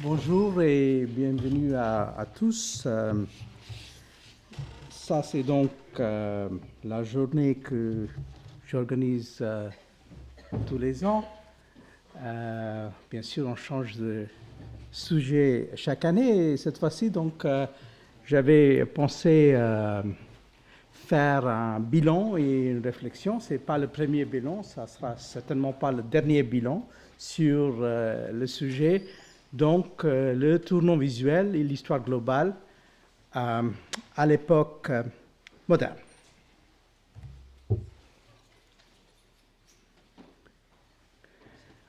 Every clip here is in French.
Bonjour et bienvenue à tous. Ça, c'est donc la journée que j'organise tous les ans. Bien sûr, on change de sujet chaque année et cette fois-ci, donc, j'avais pensé faire un bilan et une réflexion. Ce n'est pas le premier bilan, ça sera certainement pas le dernier bilan sur le sujet. Donc, le tournant visuel et l'histoire globale à l'époque moderne.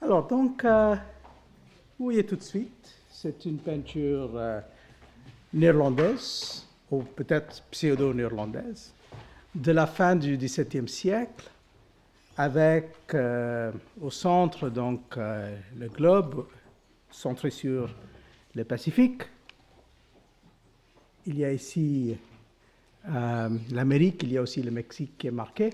Alors, donc, vous voyez tout de suite, c'est une peinture néerlandaise, ou peut-être pseudo-néerlandaise, de la fin du XVIIe siècle, avec au centre donc le globe centré sur le Pacifique. Il y a ici l'Amérique, il y a aussi le Mexique qui est marqué.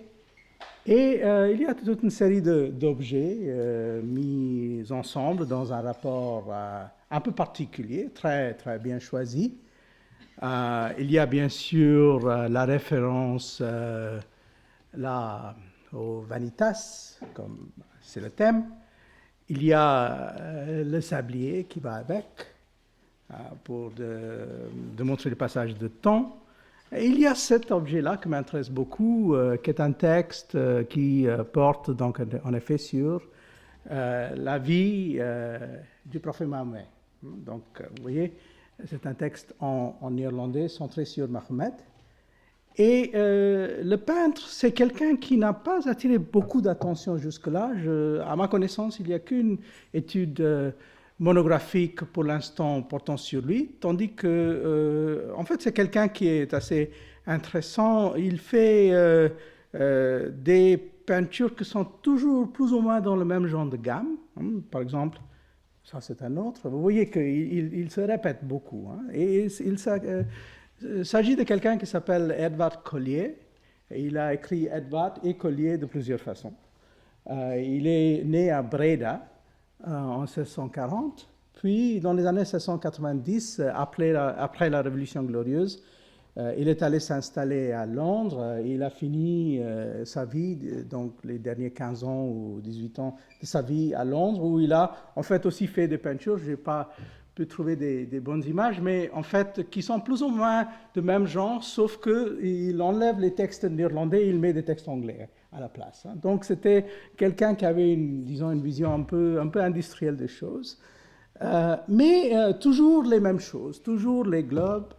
Et il y a toute une série d'objets mis ensemble dans un rapport un peu particulier, très, très bien choisi. Il y a bien sûr la référence là, au Vanitas, comme c'est le thème. Il y a le sablier qui va avec, pour montrer le passage de temps. Et il y a cet objet-là qui m'intéresse beaucoup, qui est un texte qui porte donc en effet sur la vie du prophète Mahomet. Donc, vous voyez, c'est un texte en néerlandais centré sur Mahomet. Et le peintre, c'est quelqu'un qui n'a pas attiré beaucoup d'attention jusque-là. À ma connaissance, il n'y a qu'une étude monographique pour l'instant portant sur lui, tandis que, en fait, c'est quelqu'un qui est assez intéressant. Il fait des peintures qui sont toujours plus ou moins dans le même genre de gamme. Par exemple, ça c'est un autre. Vous voyez qu'il se répète beaucoup. Et il s'agit de quelqu'un qui s'appelle Edvard Collier. Et il a écrit Edvard et Collier de plusieurs façons. Il est né à Breda en 1640, puis dans les années 1690, après la Révolution glorieuse, il est allé s'installer à Londres. Il a fini sa vie, donc les derniers 15 ans ou 18 ans de sa vie à Londres, où il a en fait aussi fait des peintures. Je n'ai pas pu trouver des bonnes images, mais en fait qui sont plus ou moins de même genre, sauf qu'il enlève les textes néerlandais et il met des textes anglais à la place. Donc c'était quelqu'un qui avait une vision un peu industrielle des choses, mais toujours les mêmes choses, toujours les globes.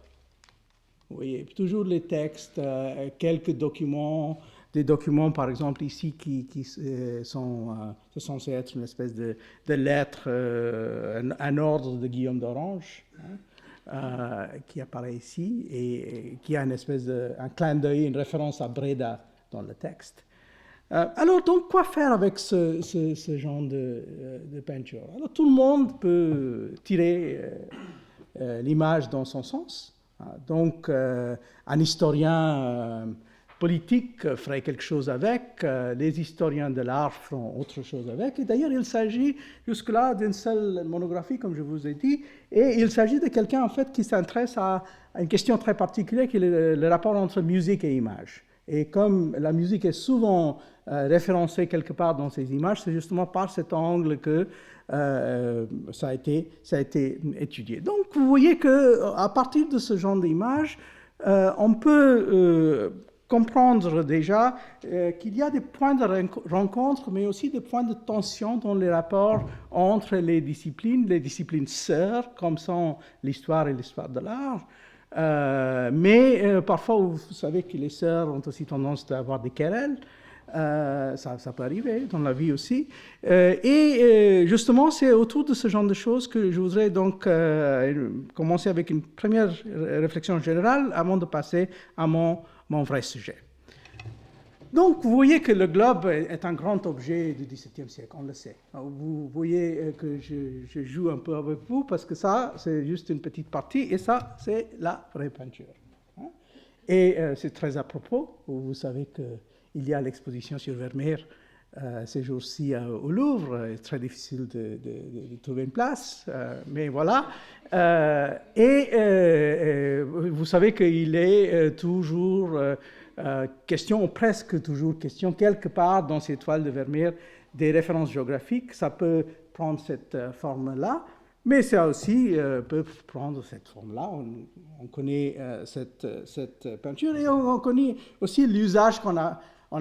Oui, toujours les textes, quelques documents, des documents par exemple ici qui sont censés être une espèce de lettre, un ordre de Guillaume d'Orange, qui apparaît ici et qui a une espèce un clin d'œil, une référence à Breda dans le texte. Alors donc quoi faire avec ce genre de peinture? Alors tout le monde peut tirer l'image dans son sens. Donc, un historien politique ferait quelque chose avec, les historiens de l'art feront autre chose avec. Et d'ailleurs, il s'agit jusque-là d'une seule monographie, comme je vous ai dit, et il s'agit de quelqu'un en fait qui s'intéresse à une question très particulière, qui est le rapport entre musique et image. Et comme la musique est souvent référencée quelque part dans ces images, c'est justement par cet angle que ça a été étudié. Donc vous voyez qu'à partir de ce genre d'image, on peut comprendre déjà qu'il y a des points de rencontre, mais aussi des points de tension dans les rapports entre les disciplines sœurs, comme sont l'histoire et l'histoire de l'art. Mais parfois, vous savez que les sœurs ont aussi tendance à avoir des querelles. Ça peut arriver dans la vie aussi. Et justement, c'est autour de ce genre de choses que je voudrais donc commencer avec une première réflexion générale avant de passer à mon vrai sujet. Donc, vous voyez que le globe est un grand objet du XVIIe siècle, on le sait. Vous voyez que je joue un peu avec vous parce que ça, c'est juste une petite partie et ça, c'est la vraie peinture. Et c'est très à propos. Vous savez qu'il y a l'exposition sur Vermeer ces jours-ci au Louvre. C'est très difficile de trouver une place, mais voilà. Vous savez qu'il est toujours question, ou presque toujours question, quelque part dans ces toiles de Vermeer, des références géographiques. Ça peut prendre cette forme-là, mais ça aussi peut prendre cette forme-là. On connaît cette peinture et on connaît aussi l'usage qu'on a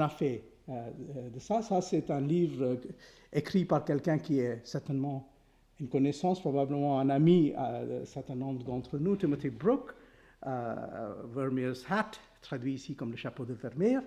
fait de ça. Ça, c'est un livre écrit par quelqu'un qui est certainement une connaissance, probablement un ami à un certain nombre d'entre nous, Timothy Brook, Vermeer's Hat, traduit ici comme le chapeau de Vermeer.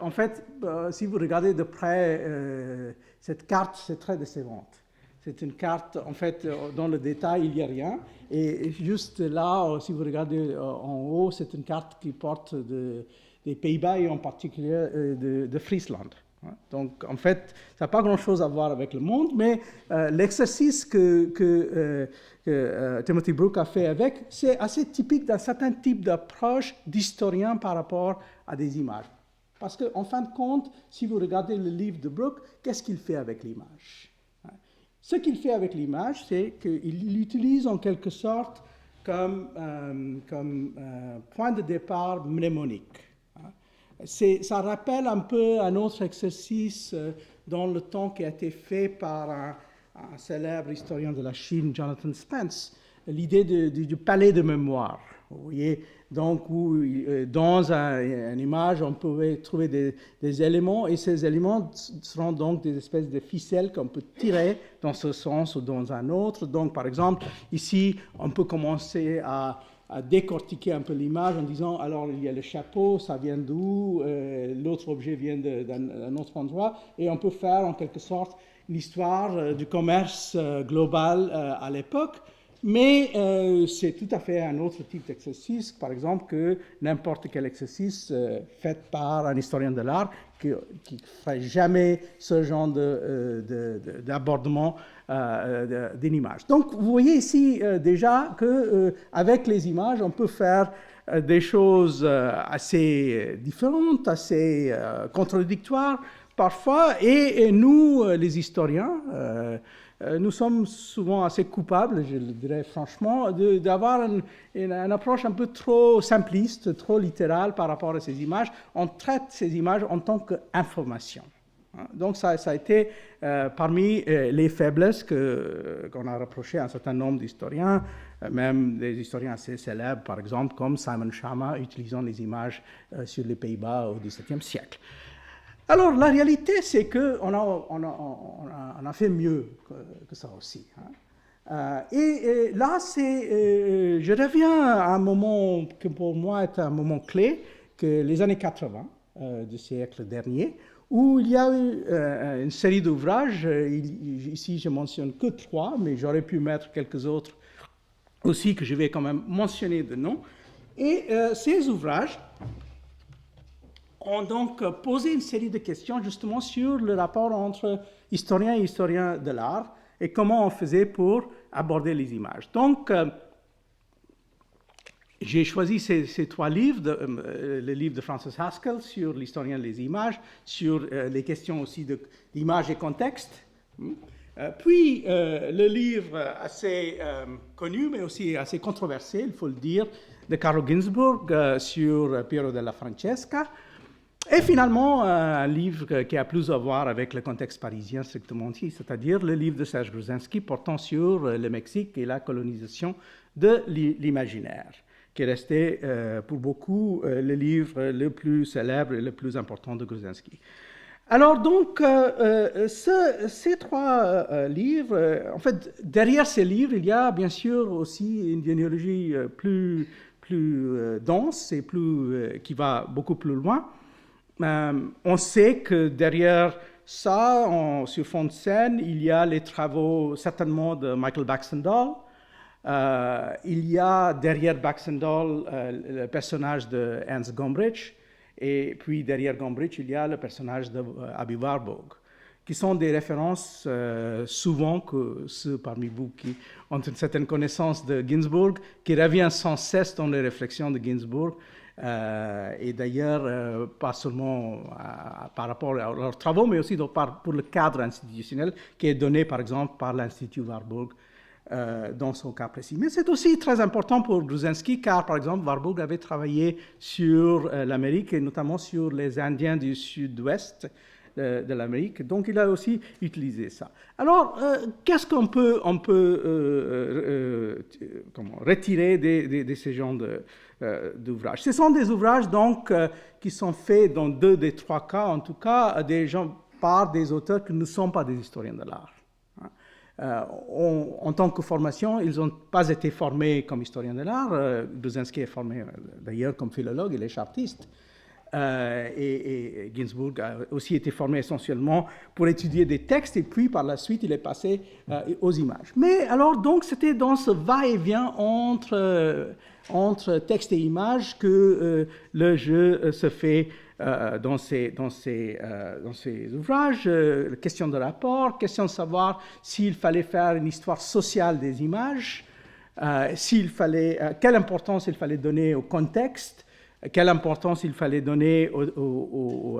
En fait, si vous regardez de près cette carte, c'est très décevante. C'est une carte, en fait, dans le détail, il n'y a rien. Et juste là, si vous regardez en haut, c'est une carte qui porte des Pays-Bas et en particulier de Friesland. Donc, en fait, ça n'a pas grand-chose à voir avec le monde, mais l'exercice que Timothy Brook a fait avec, c'est assez typique d'un certain type d'approche d'historien par rapport à des images. Parce qu'en fin de compte, si vous regardez le livre de Brook, qu'est-ce qu'il fait avec l'image? Ce qu'il fait avec l'image, c'est qu'il l'utilise en quelque sorte comme point de départ mnémonique. Ça rappelle un peu un autre exercice dans le temps qui a été fait par un célèbre historien de la Chine, Jonathan Spence, l'idée du palais de mémoire. Vous voyez, donc où dans une image, on pouvait trouver des éléments, et ces éléments seront donc des espèces de ficelles qu'on peut tirer dans ce sens ou dans un autre. Donc, par exemple, ici, on peut commencer à décortiquer un peu l'image en disant, alors il y a le chapeau, ça vient d'où, l'autre objet vient d'un autre endroit, et on peut faire en quelque sorte l'histoire du commerce global à l'époque. Mais c'est tout à fait un autre type d'exercice, par exemple, que n'importe quel exercice fait par un historien de l'art qui ne ferait jamais ce genre d'abordement d'une image. Donc, vous voyez ici déjà qu'avec les images, on peut faire des choses assez différentes, assez contradictoires parfois, et nous, les historiens, nous sommes souvent assez coupables, je le dirais franchement, d'avoir une approche un peu trop simpliste, trop littérale par rapport à ces images. On traite ces images en tant qu'information. Donc ça a été parmi les faiblesses qu'on a reproché à un certain nombre d'historiens, même des historiens assez célèbres, par exemple, comme Simon Schama, utilisant les images sur les Pays-Bas au XVIIe siècle. Alors, la réalité, c'est qu'on a fait mieux que ça aussi. Et là, je reviens à un moment qui pour moi est un moment clé, que les années 80 du siècle dernier, où il y a eu une série d'ouvrages. Ici, je ne mentionne que 3, mais j'aurais pu mettre quelques autres aussi que je vais quand même mentionner de nom. Et ces ouvrages ont donc posé une série de questions justement sur le rapport entre historiens et historiens de l'art et comment on faisait pour aborder les images. Donc, j'ai choisi ces 3 livres, le livre de Frances Haskell sur l'historien des images, sur les questions aussi d'image et contexte, puis le livre assez connu, mais aussi assez controversé, il faut le dire, de Carlo Ginzburg sur Piero della Francesca. Et finalement, un livre qui a plus à voir avec le contexte parisien strictement dit, c'est-à-dire le livre de Serge Gruzensky portant sur le Mexique et la colonisation de l'imaginaire, qui est resté pour beaucoup le livre le plus célèbre et le plus important de Gruzensky. Alors donc, ces 3 livres, en fait, derrière ces livres, il y a bien sûr aussi une généalogie plus dense et qui va beaucoup plus loin. On sait que derrière ça, sur fond de scène, il y a les travaux certainement de Michael Baxendale. Il y a derrière Baxendale le personnage de Ernst Gombrich, et puis derrière Gombrich, il y a le personnage d'Abi Warburg, qui sont des références souvent que ceux parmi vous qui ont une certaine connaissance de Ginzburg, qui revient sans cesse dans les réflexions de Ginzburg, Et d'ailleurs, pas seulement par rapport à leurs travaux, mais aussi pour le cadre institutionnel qui est donné, par exemple, par l'Institut Warburg dans son cas précis. Mais c'est aussi très important pour Gruzensky, car, par exemple, Warburg avait travaillé sur l'Amérique, et notamment sur les Indiens du sud-ouest de l'Amérique. Donc, il a aussi utilisé ça. Alors, qu'est-ce qu'on peut retirer de ces genres d'ouvrages? Ce sont des ouvrages, donc, qui sont faits dans 2 des 3 cas, en tout cas, par des auteurs qui ne sont pas des historiens de l'art. En tant que formation, ils n'ont pas été formés comme historiens de l'art. Gruzensky est formé d'ailleurs comme philologue, il est chartiste. Et Ginsburg a aussi été formé essentiellement pour étudier des textes, et puis par la suite, il est passé aux images. Mais alors, donc, c'était dans ce va-et-vient entre texte et images que le jeu se fait dans ces ouvrages. Question de rapport, question de savoir s'il fallait faire une histoire sociale des images, quelle importance il fallait donner au contexte, quelle importance il fallait donner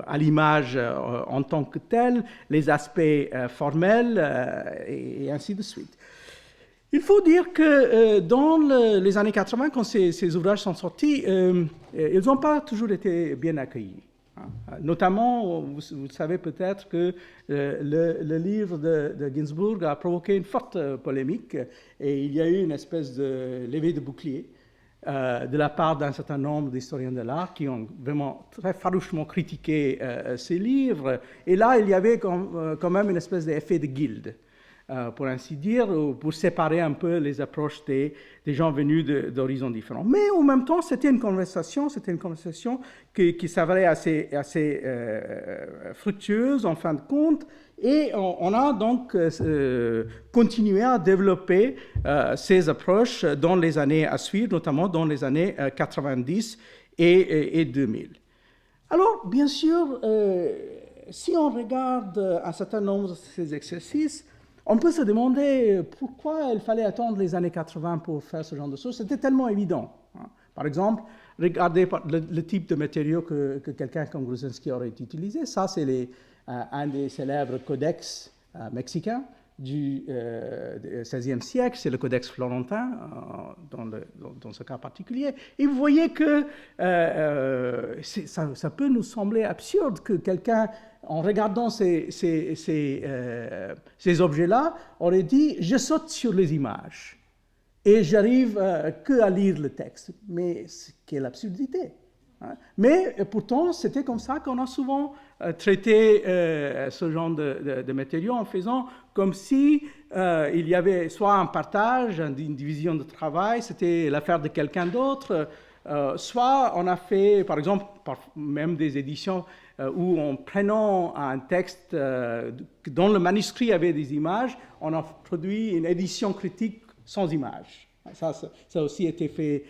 à l'image en tant que telle, les aspects formels, et ainsi de suite. Il faut dire que dans les années 80, quand ces ouvrages sont sortis, ils n'ont pas toujours été bien accueillis. Notamment, vous savez peut-être que le livre de Ginsburg a provoqué une forte polémique, et il y a eu une espèce de levée de bouclier de la part d'un certain nombre d'historiens de l'art qui ont vraiment très farouchement critiqué ces livres. Et là, il y avait quand même une espèce d'effet de guilde, pour ainsi dire, pour séparer un peu les approches des gens venus d'horizons différents. Mais en même temps, c'était une conversation qui s'avérait assez fructueuse en fin de compte, et on a donc continué à développer ces approches dans les années à suivre, notamment dans les années 90 et 2000. Alors, bien sûr, si on regarde un certain nombre de ces exercices, on peut se demander pourquoi il fallait attendre les années 80 pour faire ce genre de choses. C'était tellement évident. Par exemple, regardez le type de matériaux que quelqu'un comme Gruzensky aurait utilisé. Ça, c'est un des célèbres codex mexicains du XVIe siècle. C'est le codex florentin, dans ce cas particulier. Et vous voyez que ça peut nous sembler absurde que quelqu'un, en regardant ces objets-là, aurait dit « je saute sur les images et j'arrive que à lire le texte ». Mais quelle absurdité, hein? Mais pourtant, c'était comme ça qu'on a souvent traité ce genre de matériaux, en faisant comme si il y avait soit un partage, une division de travail, c'était l'affaire de quelqu'un d'autre, soit on a fait, par exemple, même des éditions où en prenant un texte dont le manuscrit avait des images, on a produit une édition critique sans images. Ça a aussi été fait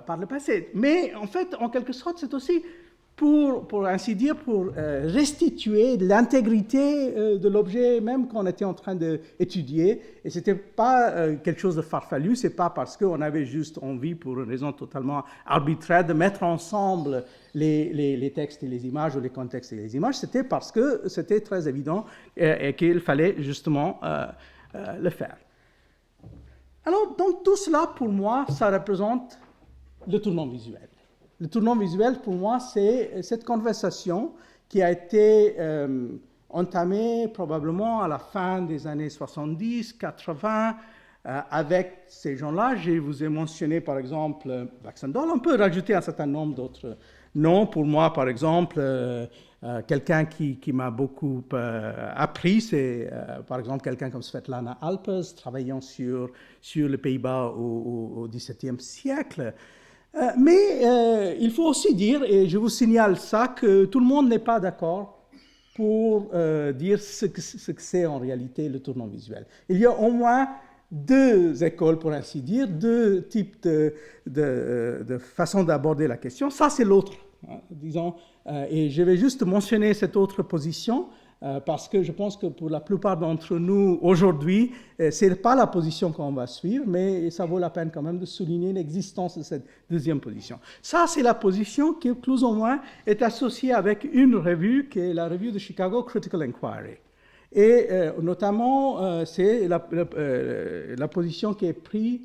par le passé. Mais en fait, en quelque sorte, c'est aussi pour ainsi dire, pour restituer l'intégrité de l'objet même qu'on était en train d'étudier. Et ce n'était pas quelque chose de farfelu, ce n'est pas parce qu'on avait juste envie, pour une raison totalement arbitraire, de mettre ensemble les textes et les images, ou les contextes et les images, c'était parce que c'était très évident et qu'il fallait justement le faire. Alors, donc tout cela, pour moi, ça représente le tournant visuel. Le tournant visuel, pour moi, c'est cette conversation qui a été entamée probablement à la fin des années 70, 80, avec ces gens-là. Je vous ai mentionné, par exemple, Baxendale. On peut rajouter un certain nombre d'autres noms. Pour moi, par exemple, quelqu'un qui m'a beaucoup appris, c'est par exemple quelqu'un comme Svetlana Alpers, travaillant sur les Pays-Bas au XVIIe siècle. Mais il faut aussi dire, et je vous signale ça, que tout le monde n'est pas d'accord pour dire ce que c'est en réalité le tournant visuel. Il y a au moins deux écoles, pour ainsi dire, deux types de façons d'aborder la question. Ça, c'est l'autre, hein, disons. Et je vais juste mentionner cette autre position parce que je pense que pour la plupart d'entre nous, aujourd'hui, ce n'est pas la position qu'on va suivre, mais ça vaut la peine quand même de souligner l'existence de cette deuxième position. Ça, c'est la position qui, plus ou moins, est associée avec une revue, qui est la revue de Chicago Critical Inquiry. Et notamment, c'est la position qui est prise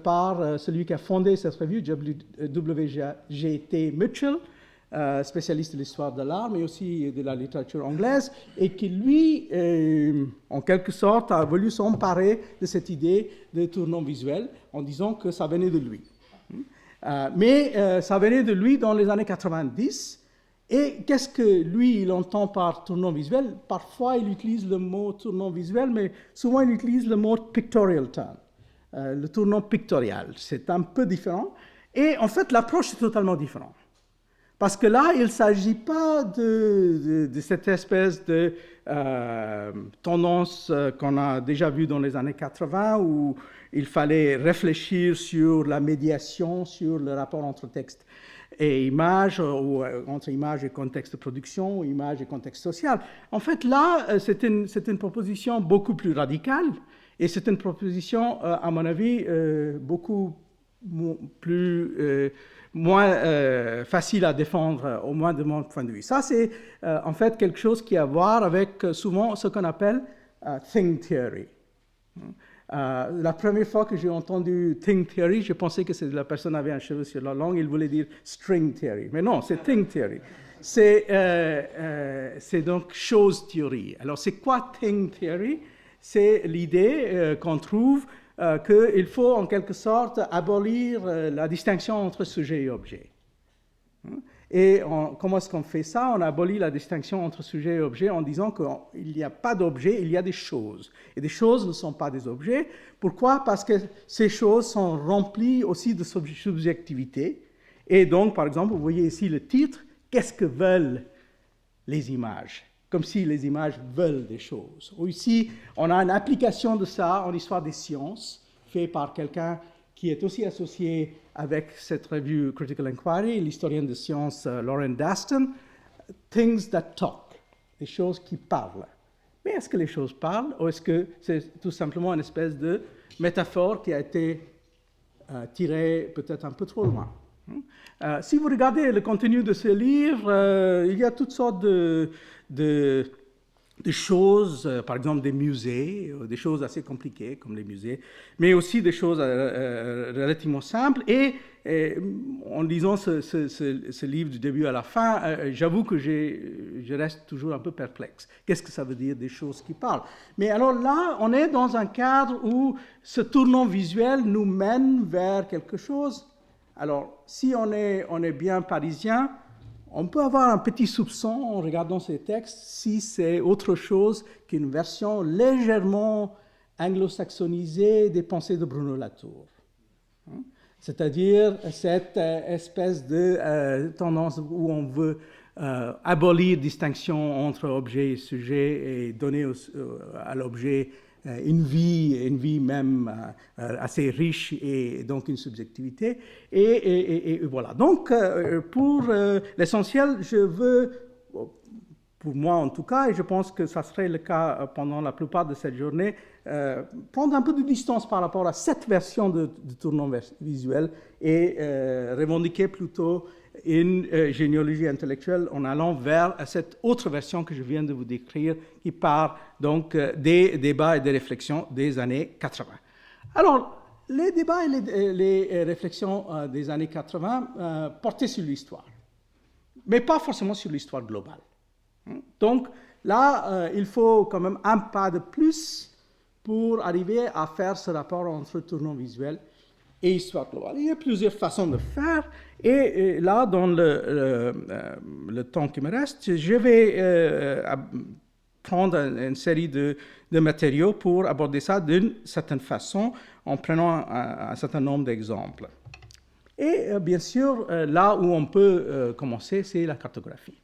par celui qui a fondé cette revue, W.G.T. Mitchell, spécialiste de l'histoire de l'art, mais aussi de la littérature anglaise, et qui, lui, en quelque sorte, a voulu s'emparer de cette idée de tournant visuel en disant que ça venait de lui. Mais ça venait de lui dans les années 90. Et qu'est-ce que lui, il entend par tournant visuel? Parfois, il utilise le mot tournant visuel, mais souvent, il utilise le mot pictorial turn, le tournant pictorial. C'est un peu différent. Et en fait, l'approche est totalement différente. Parce que là, il ne s'agit pas de cette espèce de tendance qu'on a déjà vue dans les années 80, où il fallait réfléchir sur la médiation, sur le rapport entre texte et image, ou entre image et contexte de production, ou image et contexte social. En fait, là, c'est une proposition beaucoup plus radicale, et c'est une proposition, à mon avis, beaucoup plus... moins facile à défendre, au moins de mon point de vue. Ça, c'est en fait quelque chose qui a à voir avec souvent ce qu'on appelle Thing Theory. La première fois que j'ai entendu Thing Theory, je pensais que la personne avait un cheveu sur la langue, il voulait dire String Theory. Mais non, c'est Thing Theory. C'est donc chose théorie. Alors, c'est quoi Thing Theory? C'est l'idée qu'on trouve qu'il faut en quelque sorte abolir la distinction entre sujet et objet. Et comment est-ce qu'on fait ça? On abolit la distinction entre sujet et objet en disant qu'il n'y a pas d'objet, il y a des choses. Et des choses ne sont pas des objets. Pourquoi? Parce que ces choses sont remplies aussi de subjectivité. Et donc, par exemple, vous voyez ici le titre, « Qu'est-ce que veulent les images ?» Comme si les images veulent des choses. Ici, on a une application de ça en histoire des sciences, fait par quelqu'un qui est aussi associé avec cette revue Critical Inquiry, l'historien de sciences Lauren Daston, Things that talk, des choses qui parlent. Mais est-ce que les choses parlent ou est-ce que c'est tout simplement une espèce de métaphore qui a été tirée peut-être un peu trop loin? Si vous regardez le contenu de ce livre, il y a toutes sortes de choses, par exemple des musées, des choses assez compliquées comme les musées, mais aussi des choses relativement simples. Et en lisant ce livre du début à la fin, j'avoue que je reste toujours un peu perplexe. Qu'est-ce que ça veut dire des choses qui parlent? Mais alors là, on est dans un cadre où ce tournant visuel nous mène vers quelque chose. Alors, si on est bien parisien, on peut avoir un petit soupçon en regardant ces textes si c'est autre chose qu'une version légèrement anglo-saxonisée des pensées de Bruno Latour. C'est-à-dire cette espèce de tendance où on veut abolir distinction entre objet et sujet et donner à l'objet une vie même assez riche et donc une subjectivité. Et voilà. Donc, pour l'essentiel, je veux, pour moi en tout cas, et je pense que ça serait le cas pendant la plupart de cette journée, prendre un peu de distance par rapport à cette version de tournant visuel et revendiquer plutôt une généalogie intellectuelle en allant vers cette autre version que je viens de vous décrire, qui part donc des débats et des réflexions des années 80. Alors, les débats et les réflexions des années 80 portaient sur l'histoire, mais pas forcément sur l'histoire globale. Donc là, il faut quand même un pas de plus pour arriver à faire ce rapport entre tournant visuel et histoire globale. Il y a plusieurs façons de faire, et là, dans le temps qui me reste, je vais prendre une série de matériaux pour aborder ça d'une certaine façon, en prenant un certain nombre d'exemples. Et bien sûr, là où on peut commencer, c'est la cartographie.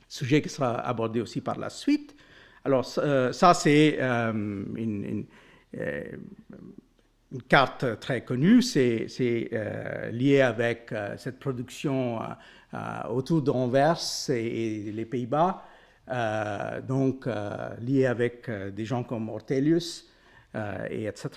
Sujet qui sera abordé aussi par la suite. Alors, ça, c'est une carte très connue, c'est lié avec cette production autour d'Anvers et les Pays-Bas donc lié avec des gens comme Ortelius, et etc.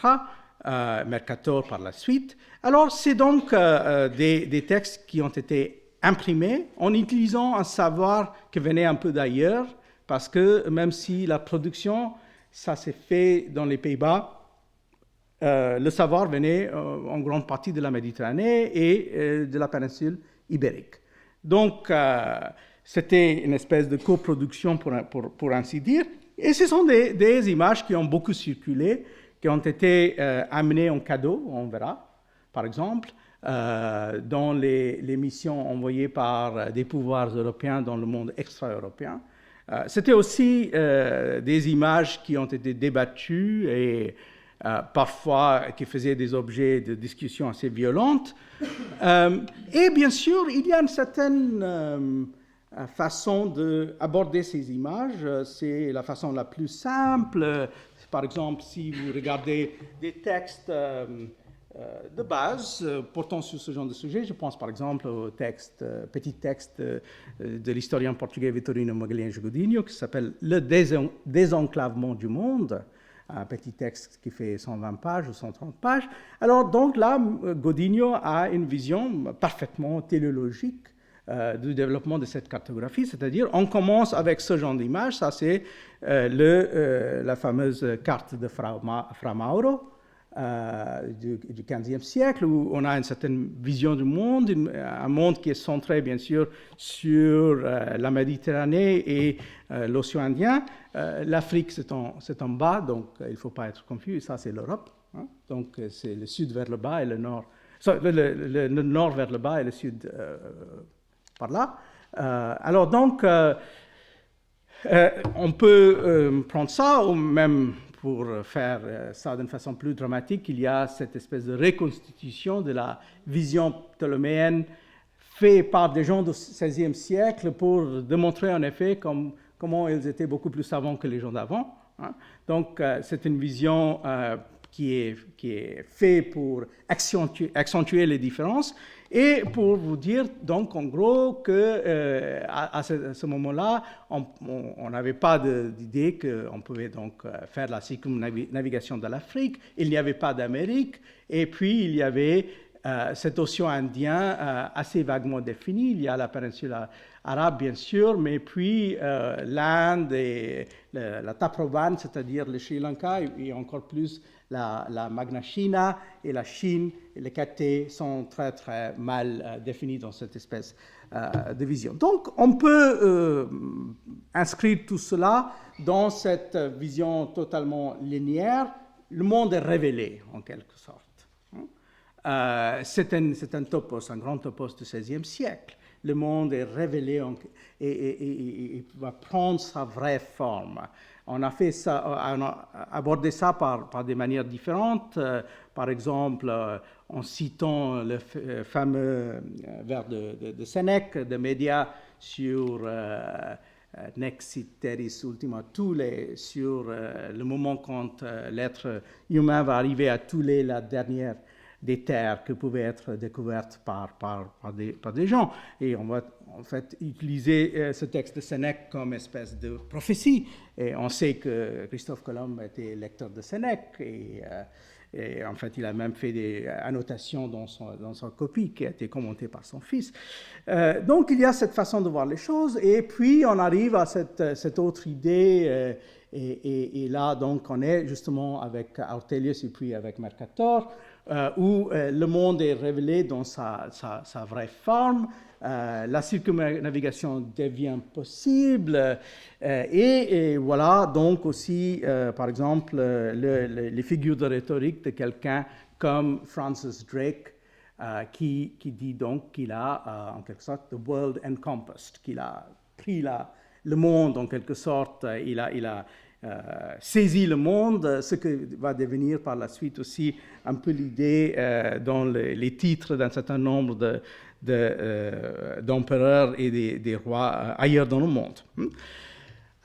Mercator par la suite. Alors, c'est donc des textes qui ont été imprimés en utilisant un savoir qui venait un peu d'ailleurs, parce que même si la production, ça s'est fait dans les Pays-Bas, le savoir venait en grande partie de la Méditerranée et de la péninsule ibérique. Donc, c'était une espèce de coproduction, pour ainsi dire. Et ce sont des images qui ont beaucoup circulé, qui ont été amenées en cadeau, on verra, par exemple, dans les missions envoyées par des pouvoirs européens dans le monde extra-européen. C'était aussi des images qui ont été débattues et parfois qui faisaient des objets de discussion assez violentes. Et bien sûr, il y a une certaine façon d'aborder ces images. C'est la façon la plus simple. Par exemple, si vous regardez des textes de base portant sur ce genre de sujet, je pense par exemple au petit texte de l'historien portugais Vitorino Magalhães Godinho qui s'appelle « Le désenclavement du monde », un petit texte qui fait 120 pages ou 130 pages. Alors donc là, Godinho a une vision parfaitement téléologique du développement de cette cartographie, c'est-à-dire on commence avec ce genre d'image, ça c'est la fameuse carte de Fra Mauro du XVe siècle, où on a une certaine vision du monde, un monde qui est centré bien sûr sur la Méditerranée et l'océan Indien. L'Afrique c'est en bas, donc il ne faut pas être confus, ça c'est l'Europe, hein? Donc c'est le sud vers le bas et le nord, le nord vers le bas et le sud par là. Alors donc, on peut prendre ça, ou même pour faire ça d'une façon plus dramatique, il y a cette espèce de reconstitution de la vision ptoléméenne faite par des gens du XVIe siècle pour démontrer en effet comment ils étaient beaucoup plus savants que les gens d'avant, hein. Donc, c'est une vision qui est faite pour accentuer les différences. Et pour vous dire, donc, en gros, qu'à ce moment-là, on n'avait pas d'idée qu'on pouvait donc faire la circumnavigation de l'Afrique. Il n'y avait pas d'Amérique. Et puis, il y avait cet océan Indien assez vaguement défini. Il y a la péninsule arabe, bien sûr, mais puis l'Inde et la Taprobane, c'est-à-dire le Sri Lanka, et encore plus la Magna China et la Chine et le Cathay sont très, très mal définis dans cette espèce de vision. Donc, on peut inscrire tout cela dans cette vision totalement linéaire. Le monde est révélé, en quelque sorte. C'est un topos, un grand topos du XVIe siècle. Le monde est révélé et va prendre sa vraie forme. On a fait ça, on a abordé ça par des manières différentes. Par exemple, en citant le fameux vers de Sénèque, de Média sur Nexit terris ultima thule, sur le moment quand l'être humain va arriver à Thule, la dernière des terres qui pouvaient être découvertes par des gens. Et on va en fait utiliser ce texte de Sénèque comme espèce de prophétie. Et on sait que Christophe Colomb était lecteur de Sénèque et en fait il a même fait des annotations dans sa copie qui a été commentée par son fils. Donc il y a cette façon de voir les choses et puis on arrive à cette autre idée et là donc on est justement avec Ortelius et puis avec Mercator, où le monde est révélé dans sa vraie forme, la circumnavigation devient possible, et voilà donc aussi, par exemple, les figures de rhétorique de quelqu'un comme Francis Drake, qui dit donc qu'il a, en quelque sorte, the world encompassed, qu'il a pris le monde, en quelque sorte, il a saisi le monde, ce que va devenir par la suite aussi un peu l'idée dans les titres d'un certain nombre d'empereurs et des rois ailleurs dans le monde.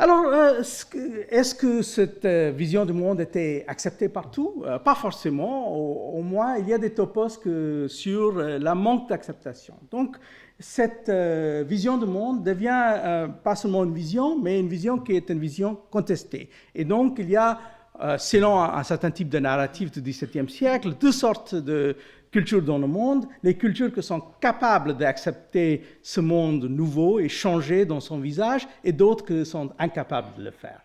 Alors, est-ce que cette vision du monde était acceptée partout? Pas forcément. Au moins, il y a des topos sur la manque d'acceptation. Donc, cette vision du monde devient pas seulement une vision, mais une vision qui est une vision contestée. Et donc, il y a, selon un certain type de narratif du XVIIe siècle, deux sortes de cultures dans le monde, les cultures qui sont capables d'accepter ce monde nouveau et changer dans son visage, et d'autres qui sont incapables de le faire.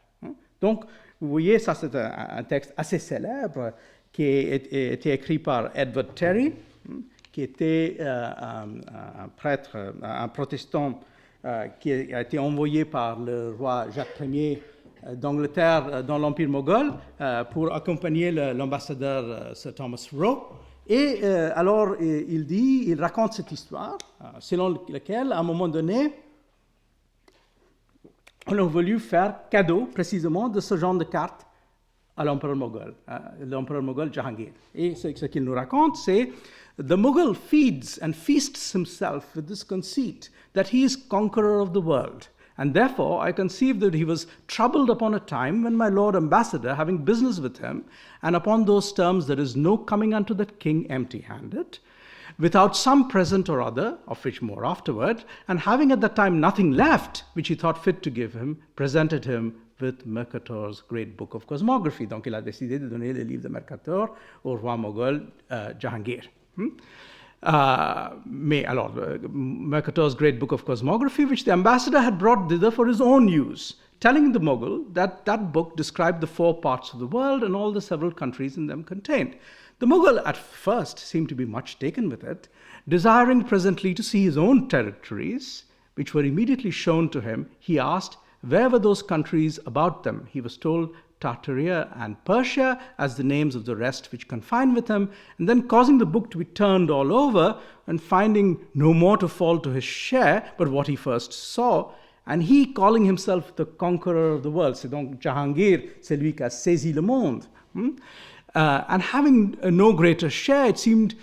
Donc, vous voyez, ça c'est un texte assez célèbre qui a été écrit par Edward Terry, qui était un prêtre, un protestant qui a été envoyé par le roi Jacques Ier d'Angleterre dans l'Empire moghol pour accompagner l'ambassadeur Sir Thomas Roe. Et alors, il raconte cette histoire, selon laquelle, à un moment donné, on a voulu faire cadeau, précisément, de ce genre de carte à l'empereur moghol Jahangir. Et ce qu'il nous raconte, c'est « The Mughal feeds and feasts himself with this conceit that he is conqueror of the world. And therefore, I conceived that he was troubled upon a time when my lord ambassador, having business with him, and upon those terms there is no coming unto that king empty-handed, without some present or other, of which more afterward, and having at that time nothing left, which he thought fit to give him, presented him with Mercator's great book of cosmography. » Donc il a décidé de donner le livre de Mercator au roi moghol Jahangir. Mercator's great book of cosmography, which the ambassador had brought thither for his own use, telling the Mughal that that book described the 4 parts of the world and all the several countries in them contained. The Mughal at first seemed to be much taken with it, desiring presently to see his own territories, which were immediately shown to him. He asked, where were those countries about them? He was told Tartaria and Persia as the names of the rest which confined with him, and then causing the book to be turned all over and finding no more to fall to his share but what he first saw, and he calling himself the conqueror of the world. C'est donc Jahangir, c'est lui qui a saisi le monde. And having no greater share, it seemed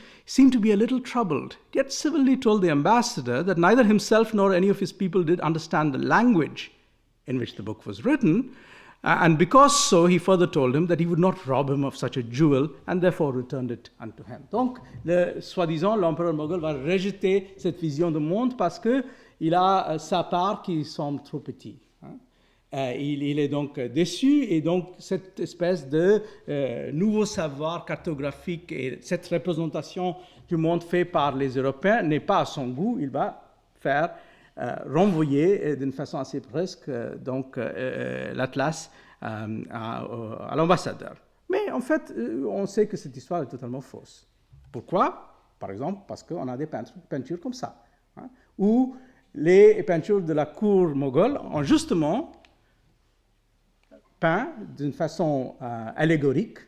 to be a little troubled, yet civilly told the ambassador that neither himself nor any of his people did understand the language in which the book was written, and because so, he further told him that he would not rob him of such a jewel, and therefore returned it unto him. Donc, soi-disant, l'empereur moghol va rejeter cette vision du monde parce qu'il a sa part qui semble trop petite. Il est donc déçu, et donc cette espèce de nouveau savoir cartographique et cette représentation du monde fait par les Européens n'est pas à son goût. Il va faire renvoyer d'une façon assez presque l'Atlas à l'ambassadeur. Mais en fait, on sait que cette histoire est totalement fausse. Pourquoi? Par exemple, parce qu'on a des peintures comme ça, où les peintures de la cour moghole ont justement peint d'une façon allégorique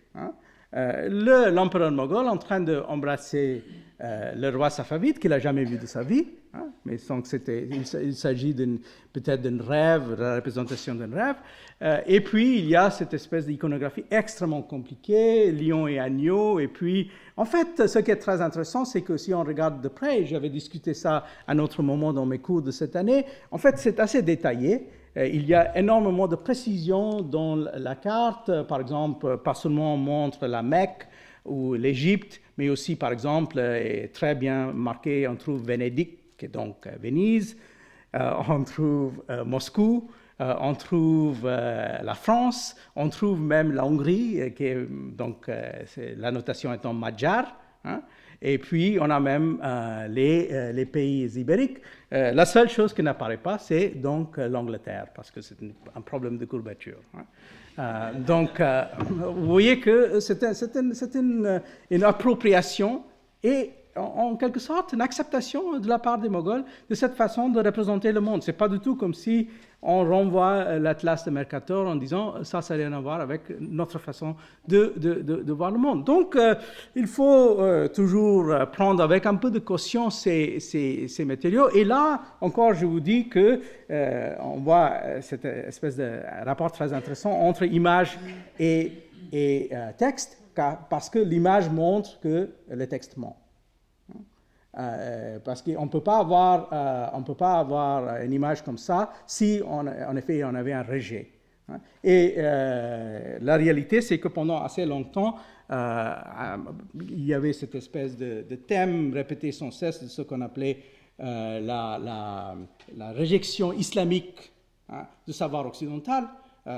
l'empereur moghol en train d'embrasser le roi safavide qu'il n'a jamais vu de sa vie, mais donc il s'agit peut-être d'un rêve, de la représentation d'un rêve, et puis il y a cette espèce d'iconographie extrêmement compliquée, lion et agneau, et puis en fait ce qui est très intéressant, c'est que si on regarde de près, j'avais discuté ça à un autre moment dans mes cours de cette année, en fait c'est assez détaillé. Il y a énormément de précision dans la carte. Par exemple, pas seulement on montre la Mecque ou l'Égypte, mais aussi, par exemple, est très bien marqué, on trouve Venedig, qui est donc Venise, on trouve Moscou, on trouve la France, on trouve même la Hongrie, qui est donc la notation étant Magyar, et puis on a même les pays ibériques. La seule chose qui n'apparaît pas, c'est donc l'Angleterre, parce que c'est un problème de courbature. Donc, vous voyez que c'est une appropriation et en quelque sorte une acceptation de la part des Moghols de cette façon de représenter le monde. Ce n'est pas du tout comme si on renvoie l'Atlas de Mercator en disant ça n'a rien à voir avec notre façon de voir le monde. Donc, il faut toujours prendre avec un peu de caution ces matériaux. Et là, encore, je vous dis que on voit cette espèce de rapport très intéressant entre image et texte, parce que l'image montre que le texte ment. Parce qu'on ne peut pas avoir une image comme ça si, en effet, on avait un rejet. Et la réalité, c'est que pendant assez longtemps, il y avait cette espèce de thème répété sans cesse de ce qu'on appelait la réjection islamique du savoir occidental.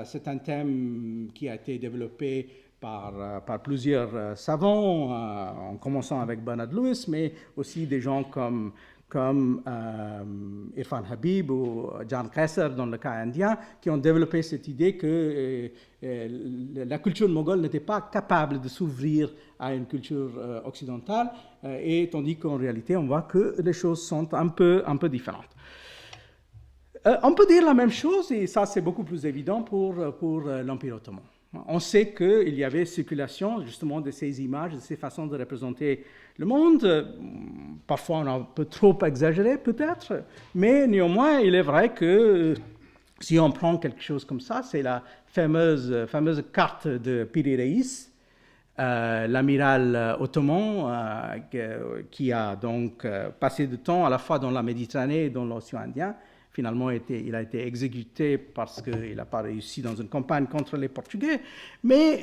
C'est un thème qui a été développé par plusieurs savants, en commençant avec Bernard Lewis, mais aussi des gens comme Irfan Habib ou John Kaiser dans le cas indien, qui ont développé cette idée que la culture moghole n'était pas capable de s'ouvrir à une culture occidentale, et tandis qu'en réalité, on voit que les choses sont un peu différentes. On peut dire la même chose, et ça c'est beaucoup plus évident pour l'Empire ottoman. On sait qu'il y avait circulation justement de ces images, de ces façons de représenter le monde. Parfois on a un peu trop exagéré peut-être, mais néanmoins il est vrai que si on prend quelque chose comme ça, c'est la fameuse carte de Piri Reis, l'amiral ottoman qui a donc passé du temps à la fois dans la Méditerranée et dans l'océan Indien. Finalement, il a été exécuté parce qu'il n'a pas réussi dans une campagne contre les Portugais. Mais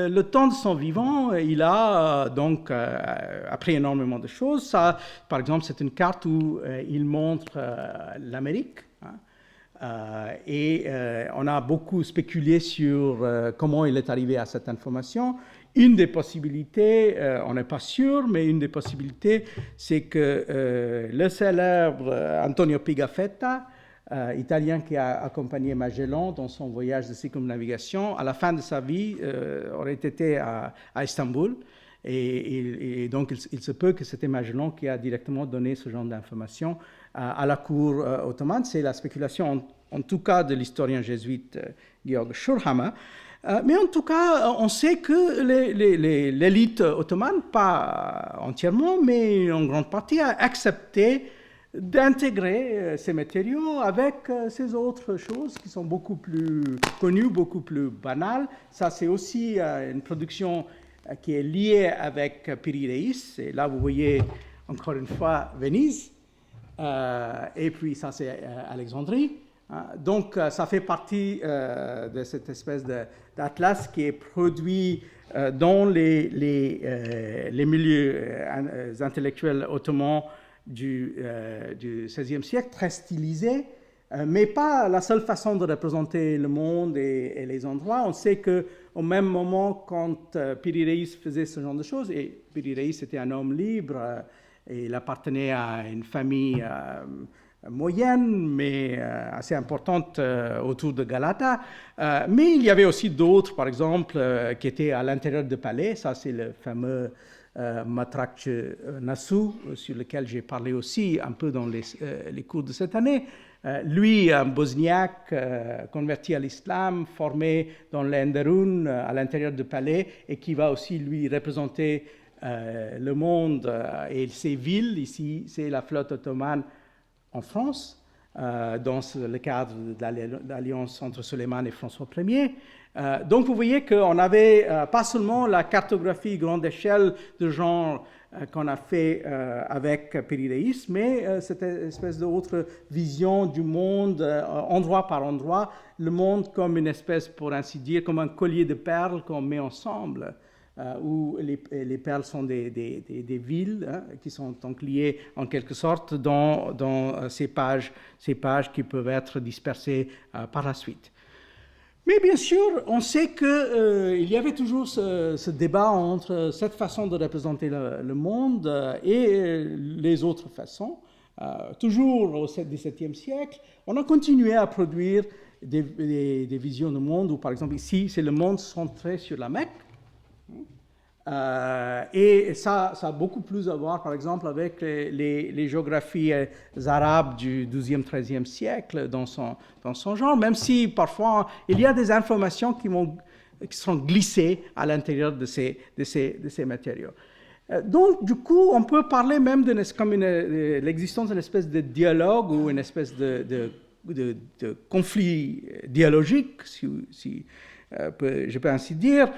le temps de son vivant, il a donc appris énormément de choses. Ça, par exemple, c'est une carte où il montre l'Amérique. Et on a beaucoup spéculé sur comment il est arrivé à cette information. Une des possibilités, on n'est pas sûr, mais une des possibilités, c'est que le célèbre Antonio Pigafetta, italien qui a accompagné Magellan dans son voyage de circumnavigation, à la fin de sa vie, aurait été à Istanbul. Et donc, il se peut que c'était Magellan qui a directement donné ce genre d'informations à la cour ottomane. C'est la spéculation, en tout cas, de l'historien jésuite Georg Schurhammer. Mais en tout cas, on sait que l'élite ottomane, pas entièrement, mais en grande partie, a accepté d'intégrer ces matériaux avec ces autres choses qui sont beaucoup plus connues, beaucoup plus banales. Ça, c'est aussi une production qui est liée avec Piri Reis. Et là, vous voyez encore une fois Venise. Et puis, ça, c'est Alexandrie. Donc, ça fait partie de cette espèce d'atlas qui est produit dans les milieux intellectuels ottomans du XVIe siècle, très stylisé, mais pas la seule façon de représenter le monde et les endroits. On sait qu'au même moment, quand Piri Reis faisait ce genre de choses, et Piri Reis était un homme libre, et il appartenait à une famille moyenne, mais assez importante autour de Galata. Mais il y avait aussi d'autres, par exemple, qui étaient à l'intérieur du palais. Ça, c'est le fameux Matrakch Nassou, sur lequel j'ai parlé aussi un peu dans les cours de cette année. Lui, un bosniaque converti à l'islam, formé dans l'Enderun, à l'intérieur du palais, et qui va aussi lui représenter le monde et ses villes. Ici, c'est la flotte ottomane en France, dans le cadre de l'alliance entre Suleiman et François Ier. Donc vous voyez qu'on n'avait pas seulement la cartographie grande échelle de genre qu'on a fait avec Piri Reis, mais cette espèce d'autre vision du monde, endroit par endroit, le monde comme une espèce, pour ainsi dire, comme un collier de perles qu'on met ensemble, où les perles sont des villes qui sont donc liées en quelque sorte dans ces pages qui peuvent être dispersées par la suite. Mais bien sûr, on sait qu'il y avait toujours ce débat entre cette façon de représenter le monde et les autres façons. Toujours au XVIIe siècle, on a continué à produire des visions du monde où, par exemple, ici, c'est le monde centré sur la Mecque. Et ça a beaucoup plus à voir, par exemple, avec les géographies arabes du XIIe, XIIIe siècle dans son genre, même si parfois il y a des informations qui sont glissées à l'intérieur de ces matériaux. Donc, du coup, on peut parler même de l'existence d'une espèce de dialogue ou une espèce de conflit dialogique, si je peux ainsi dire,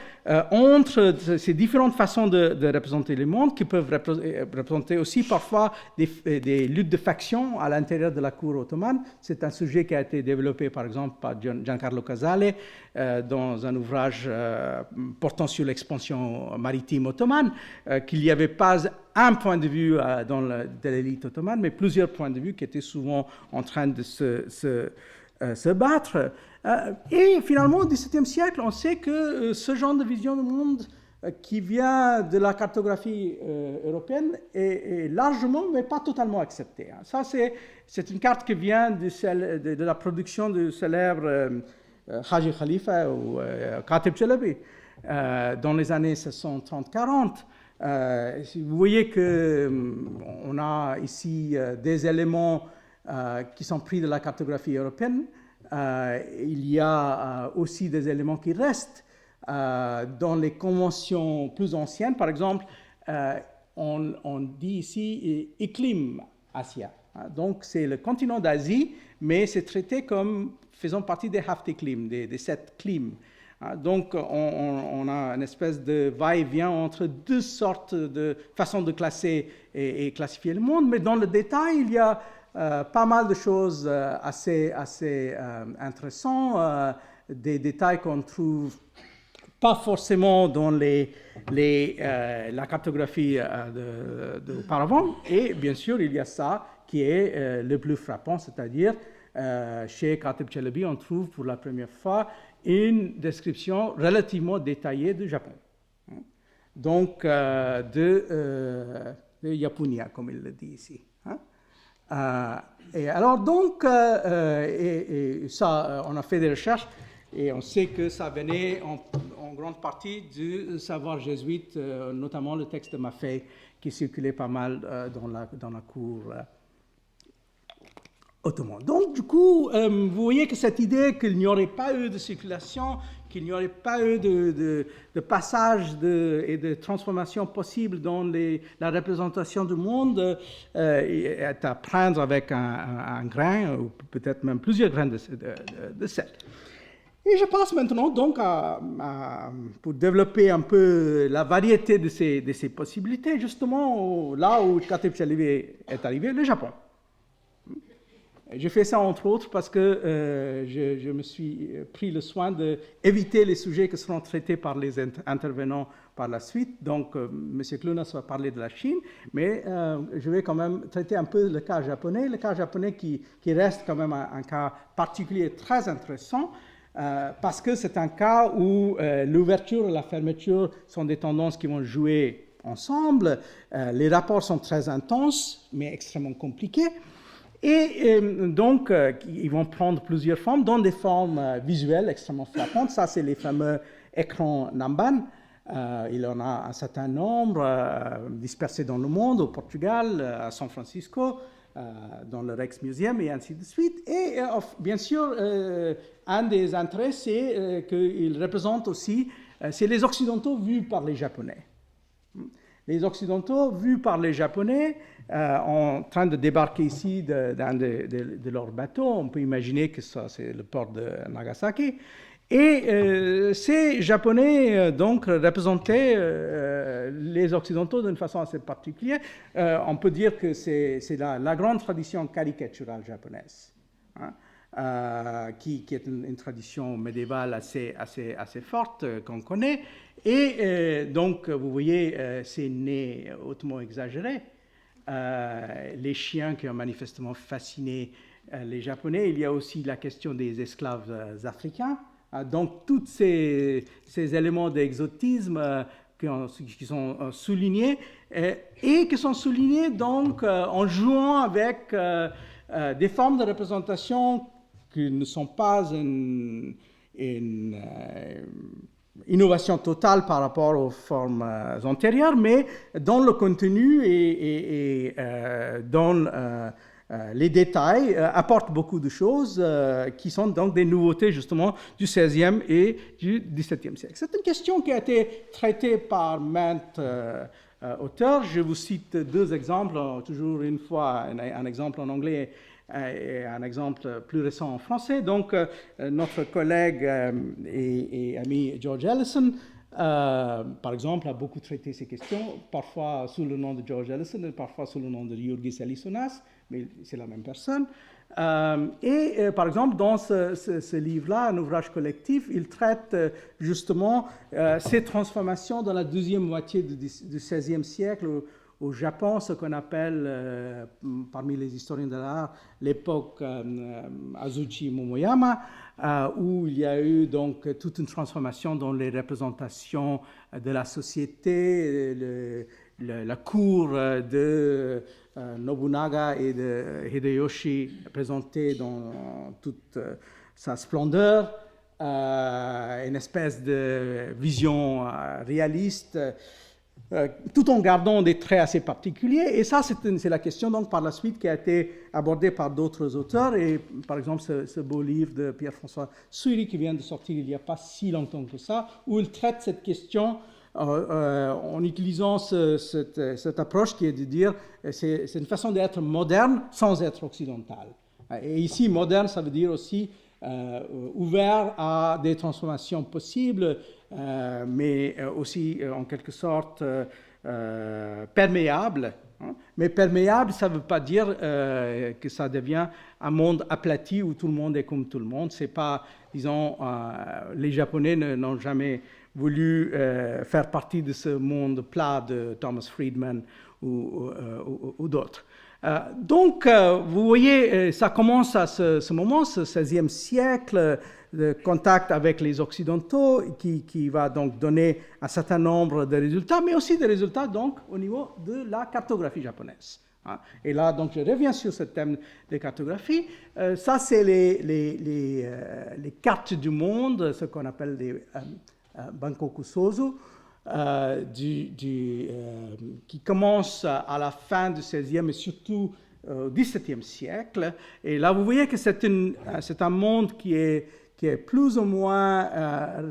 entre ces différentes façons de représenter le monde qui peuvent représenter aussi parfois des luttes de factions à l'intérieur de la cour ottomane. C'est un sujet qui a été développé par exemple par Giancarlo Casale dans un ouvrage portant sur l'expansion maritime ottomane, qu'il n'y avait pas un point de vue de l'élite ottomane, mais plusieurs points de vue qui étaient souvent en train de se battre. Et finalement, au XVIIe siècle, on sait que ce genre de vision du monde qui vient de la cartographie européenne est largement, mais pas totalement acceptée. Ça, c'est une carte qui vient de la production du célèbre Haji Khalifa ou Katib Chalabi dans les années 1630-40. Vous voyez qu'on a ici des éléments qui sont pris de la cartographie européenne. Il y a aussi des éléments qui restent dans les conventions plus anciennes. Par exemple, on dit ici Iklim Asia. Donc, c'est le continent d'Asie, mais c'est traité comme faisant partie des Haft Iklim, des 7 clims. Donc, on a une espèce de va-et-vient entre deux sortes de façons de classer et classifier le monde, mais dans le détail, il y a pas mal de choses assez intéressantes, des détails qu'on ne trouve pas forcément dans la cartographie d'auparavant. Et bien sûr, il y a ça qui est le plus frappant, c'est-à-dire chez Katib Chalabi, on trouve pour la première fois une description relativement détaillée du Japon. Donc, de Yapunia, comme il le dit ici. Et alors, donc, ça, on a fait des recherches et on sait que ça venait en grande partie du savoir jésuite, notamment le texte de Maffei qui circulait pas mal dans la cour ottomane. Donc, du coup, vous voyez que cette idée qu'il n'y aurait pas eu de circulation, qu'il n'y aurait pas eu de passage et de transformation possible dans la représentation du monde est à prendre avec un grain, ou peut-être même plusieurs grains de sel. Et je passe maintenant donc pour développer un peu la variété de ces possibilités, justement là où Katib Chalabi est arrivé, le Japon. Je fais ça entre autres parce que je me suis pris le soin d'éviter les sujets qui seront traités par les intervenants par la suite. Donc, M. Clunas va parler de la Chine, mais je vais quand même traiter un peu le cas japonais qui reste quand même un cas particulier très intéressant parce que c'est un cas où l'ouverture et la fermeture sont des tendances qui vont jouer ensemble. Les rapports sont très intenses, mais extrêmement compliqués. Et donc, ils vont prendre plusieurs formes, dont des formes visuelles extrêmement frappantes. Ça, c'est les fameux écrans Namban. Il y en a un certain nombre dispersés dans le monde, au Portugal, à San Francisco, dans le Rijksmuseum et ainsi de suite. Et bien sûr, un des intérêts, c'est qu'ils représentent aussi, c'est les Occidentaux vus par les Japonais. Les Occidentaux vus par les Japonais en train de débarquer ici d'un de leurs bateaux. On peut imaginer que ça, c'est le port de Nagasaki. Et ces Japonais, donc, représentaient les Occidentaux d'une façon assez particulière. On peut dire que c'est la grande tradition caricaturale japonaise, qui est une tradition médiévale assez forte qu'on connaît. Et donc, vous voyez, ces nez hautement exagérés, les chiens qui ont manifestement fasciné les Japonais. Il y a aussi la question des esclaves africains. Donc, tous ces éléments d'exotisme qui sont soulignés et qui sont soulignés donc en jouant avec des formes de représentation qui ne sont pas une innovation totale par rapport aux formes antérieures, mais dans le contenu et dans les détails apportent beaucoup de choses qui sont donc des nouveautés justement du XVIe et du XVIIe siècle. C'est une question qui a été traitée par maintes auteurs. Je vous cite deux exemples, toujours une fois un exemple en anglais et un exemple plus récent en français. Donc, notre collègue et ami George Ellison, par exemple, a beaucoup traité ces questions, parfois sous le nom de George Ellison et parfois sous le nom de Jurgis Ellissonas, mais c'est la même personne. Par exemple, dans ce livre-là, un ouvrage collectif, il traite justement ces transformations dans la deuxième moitié du XVIe siècle au Japon, ce qu'on appelle, parmi les historiens de l'art, l'époque Azuchi Momoyama, où il y a eu donc toute une transformation dans les représentations de la société, la cour de Nobunaga et de Hideyoshi présentée dans toute sa splendeur, une espèce de vision réaliste, tout en gardant des traits assez particuliers. Et ça, c'est la question donc par la suite qui a été abordée par d'autres auteurs. Et par exemple, ce beau livre de Pierre-François Souiri qui vient de sortir il n'y a pas si longtemps que ça, où il traite cette question en utilisant cette approche qui est de dire c'est une façon d'être moderne sans être occidentale. Et ici, moderne, ça veut dire aussi ouvert à des transformations possibles, mais aussi en quelque sorte perméable. Mais perméable, ça ne veut pas dire que ça devient un monde aplati où tout le monde est comme tout le monde. C'est pas, disons, les Japonais n'ont jamais voulu faire partie de ce monde plat de Thomas Friedman ou d'autres. Donc, vous voyez, ça commence à ce moment, ce XVIe siècle, de contact avec les Occidentaux, qui va donc donner un certain nombre de résultats, mais aussi des résultats donc au niveau de la cartographie japonaise. Et là, donc, je reviens sur ce thème de cartographie. Ça, c'est les cartes du monde, ce qu'on appelle les Bankoku Sozu, qui commence à la fin du XVIe et surtout au XVIIe siècle. Et là, vous voyez que c'est un monde qui est plus ou moins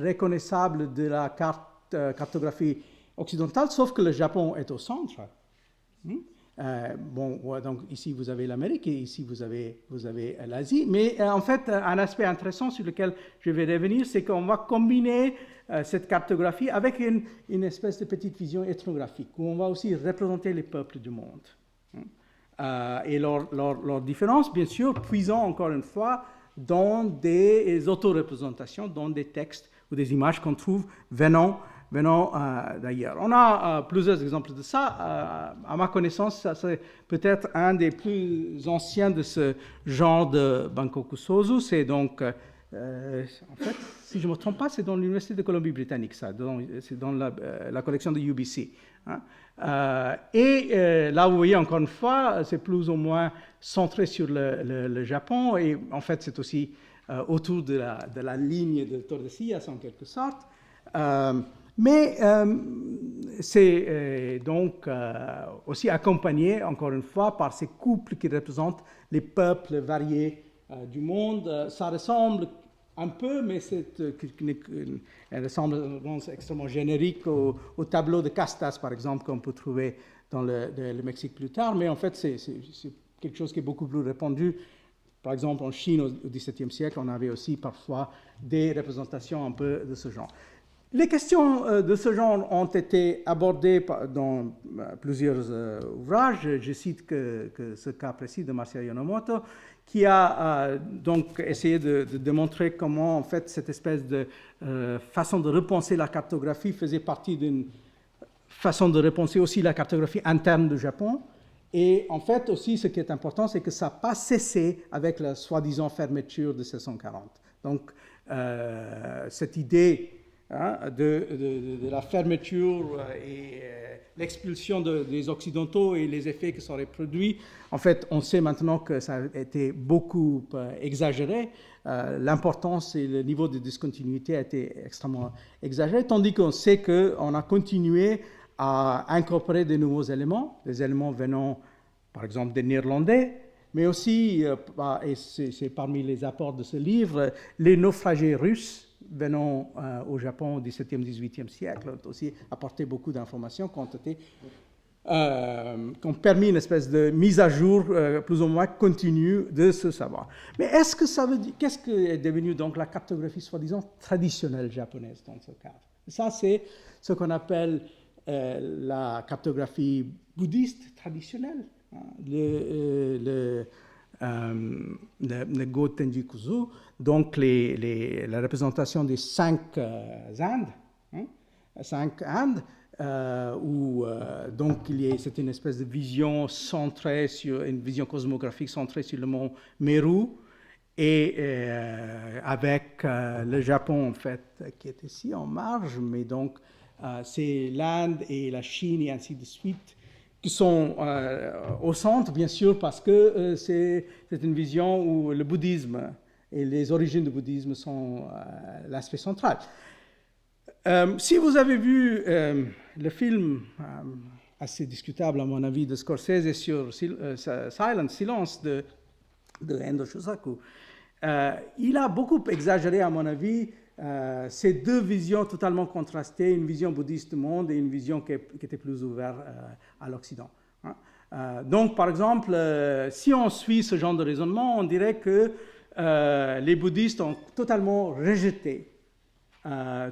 reconnaissable de la cartographie occidentale, sauf que le Japon est au centre. Donc ici vous avez l'Amérique et ici vous avez l'Asie. Mais en fait, un aspect intéressant sur lequel je vais revenir, c'est qu'on va combiner cette cartographie avec une espèce de petite vision ethnographique, où on va aussi représenter les peuples du monde. Et leur différence, bien sûr, puisant encore une fois dans des auto-représentations, dans des textes ou des images qu'on trouve venant d'ailleurs. On a plusieurs exemples de ça. À ma connaissance, ça c'est peut-être un des plus anciens de ce genre de Bankoku Sozu. C'est donc, en fait, si je ne me trompe pas, c'est dans l'Université de Colombie-Britannique, ça. C'est dans la collection de UBC. Là, vous voyez, encore une fois, c'est plus ou moins centré sur le Japon. Et en fait, c'est aussi autour de la ligne de Tordesillas, en quelque sorte. Mais c'est donc aussi accompagné, encore une fois, par ces couples qui représentent les peuples variés du monde. Ça ressemble un peu, mais c'est une ressemblance extrêmement générique au tableau de Castas, par exemple, qu'on peut trouver dans le Mexique plus tard. Mais en fait, c'est quelque chose qui est beaucoup plus répandu. Par exemple, en Chine, au XVIIe siècle, on avait aussi parfois des représentations un peu de ce genre. Les questions de ce genre ont été abordées dans plusieurs ouvrages. Je cite que ce cas précis de Marcia Yonemoto, qui a donc essayé de démontrer comment, en fait, cette espèce de façon de repenser la cartographie faisait partie d'une façon de repenser aussi la cartographie interne du Japon. Et en fait, aussi, ce qui est important, c'est que ça n'a pas cessé avec la soi-disant fermeture de 1640. Donc, cette idée de la fermeture et l'expulsion des Occidentaux et les effets que ça aurait produit. En fait, on sait maintenant que ça a été beaucoup exagéré. L'importance et le niveau de discontinuité a été extrêmement exagéré, tandis qu'on sait qu'on a continué à incorporer de nouveaux éléments, des éléments venant, par exemple, des Néerlandais, mais aussi, et c'est parmi les apports de ce livre, les naufragés russes, venant au Japon au XVIIe, XVIIIe siècle ont aussi apporté beaucoup d'informations qui ont permis une espèce de mise à jour plus ou moins continue de ce savoir. Mais est-ce que ça veut dire, qu'est-ce que est devenu donc la cartographie soi-disant traditionnelle japonaise dans ce cadre? Ça, c'est ce qu'on appelle la cartographie bouddhiste traditionnelle, hein, le Go Tenjikuzu, donc la représentation des 5 Indes, hein, 5 Indes, où donc c'est une espèce de vision centrée sur une vision cosmographique centrée sur le mont Meru, et avec le Japon en fait qui est ici en marge, mais donc c'est l'Inde et la Chine et ainsi de suite qui sont au centre, bien sûr, parce que c'est une vision où le bouddhisme et les origines du bouddhisme sont l'aspect central. Si vous avez vu le film assez discutable, à mon avis, de Scorsese sur Silence de Endo Shusaku, il a beaucoup exagéré, à mon avis, ces deux visions totalement contrastées, une vision bouddhiste du monde et une vision qui était plus ouverte à l'Occident. Hein. Donc, par exemple, si on suit ce genre de raisonnement, on dirait que les bouddhistes ont totalement rejeté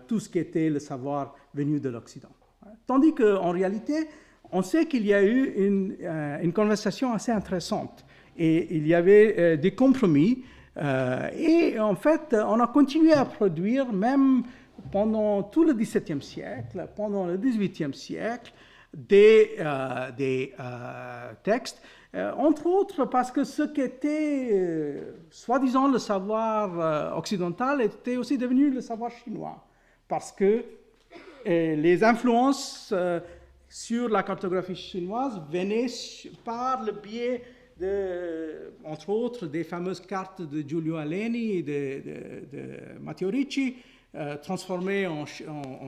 tout ce qui était le savoir venu de l'Occident. Tandis qu'en réalité, on sait qu'il y a eu une conversation assez intéressante et il y avait des compromis. Et en fait, on a continué à produire, même pendant tout le XVIIe siècle, pendant le XVIIIe siècle, des textes, entre autres parce que ce qui était, soi-disant, le savoir occidental était aussi devenu le savoir chinois, parce que les influences sur la cartographie chinoise venaient par le biais entre autres, des fameuses cartes de Giulio Aleni et de Matteo Ricci, transformées en